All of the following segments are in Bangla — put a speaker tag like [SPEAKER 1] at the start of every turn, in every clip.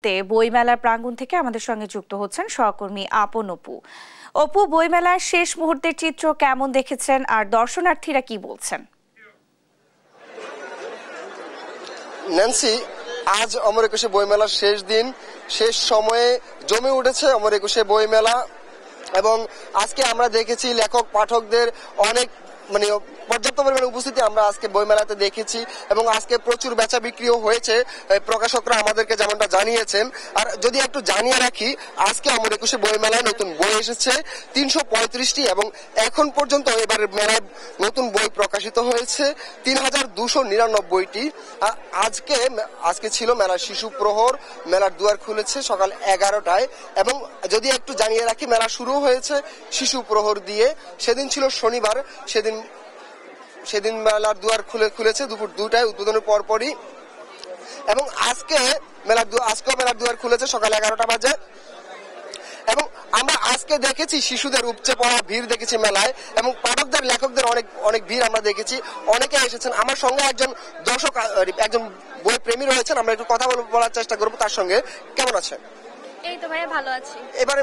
[SPEAKER 1] মুহূর্তে বইমেলার প্রাঙ্গণ থেকে আমাদের সঙ্গে যুক্ত হচ্ছেন সহকর্মী আপন অপু। অপু, বইমেলার শেষ মুহূর্তের চিত্র কেমন দেখেছেন আর দর্শনার্থীরা কি বলছেন?
[SPEAKER 2] ন্যান্সি, আজ অমর একুশে বইমেলার শেষ দিন, শেষ সময়ে জমে উঠেছে অমর একুশে বইমেলা। এবং আজকে আমরা দেখেছি লেখক পাঠকদের অনেক পর্যাপ্ত পরিমাণে উপস্থিতি আমরা আজকে বইমেলাতে দেখেছি এবং আজকে প্রচুর বেচা বিক্রিও হয়েছে, প্রকাশকরা আমাদেরকে যেমনটা জানিয়েছেন। আর যদি একটু জানিয়ে রাখি, আজকে অমর একুশে বইমেলায় নতুন বই এসেছে 335টি এবং এখন পর্যন্ত এবার মেলায় নতুন বই প্রকাশিত হয়েছে 3299টি। আজকে ছিল মেলার শিশু প্রহর, মেলার দুয়ার খুলেছে সকাল 11টায়। এবং যদি একটু জানিয়ে রাখি, মেলা শুরু হয়েছে শিশু প্রহর দিয়ে। সেদিন ছিল শনিবার, সেদিন মেলার দুয়ার খুলেছে দুপুর 2টায় উদ্বোধনের পরপরই। এবং আজকেও মেলার দুয়ার খুলেছে সকাল 11টা বাজে। এবং আমরা আজকে দেখেছি শিশুদের উপচে পড়া ভিড় দেখেছি মেলায়, এবং পাঠকদের লেখকদের অনেক ভিড় আমরা দেখেছি, অনেকে এসেছেন। আমার সঙ্গে একজন দর্শক, একজন বই প্রেমী রয়েছেন, আমরা একটু কথা বলার চেষ্টা করবো তার সঙ্গে। কেমন আছেন?
[SPEAKER 3] এই তো ভাইয়া, ভালো আছি।
[SPEAKER 2] এবারে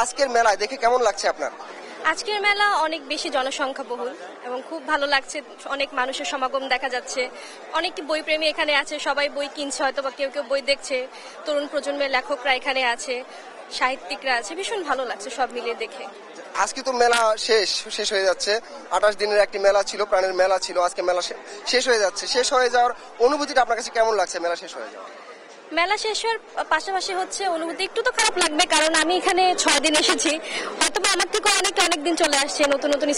[SPEAKER 2] আজকের মেলায় দেখে কেমন লাগছে আপনার?
[SPEAKER 3] আজকের মেলা অনেক বেশি জনসংখ্যা বহুল এবং খুব ভালো লাগছে। অনেক মানুষের সমাগম দেখা যাচ্ছে, অনেকটি বই প্রেমী এখানে আছে, সবাই বই কিনছে, হয়তো বা কেউ কেউ বই দেখছে। তরুণ প্রজন্মের লেখকরা এখানে আছে, সাহিত্যিকরা আছে, ভীষণ ভালো লাগছে সব মিলিয়ে দেখে।
[SPEAKER 2] আজকে তো মেলা শেষ হয়ে যাচ্ছে। 28 দিনের একটি মেলা ছিল, প্রাণের মেলা ছিল। আজকে মেলা শেষ হয়ে যাচ্ছে। শেষ হয়ে যাওয়ার অনুভূতিটা আপনার কাছে কেমন লাগছে? মেলা শেষ হয়ে যাওয়া,
[SPEAKER 3] মেলা শেষ হওয়ার পাশাপাশি হচ্ছে অনুভূতি একটু তো খারাপ লাগবে, কারণ আমি এখানে 6 দিন এসেছি, হয়তো আমার থেকে অনেক দিন চলে আসছে, নতুন নতুন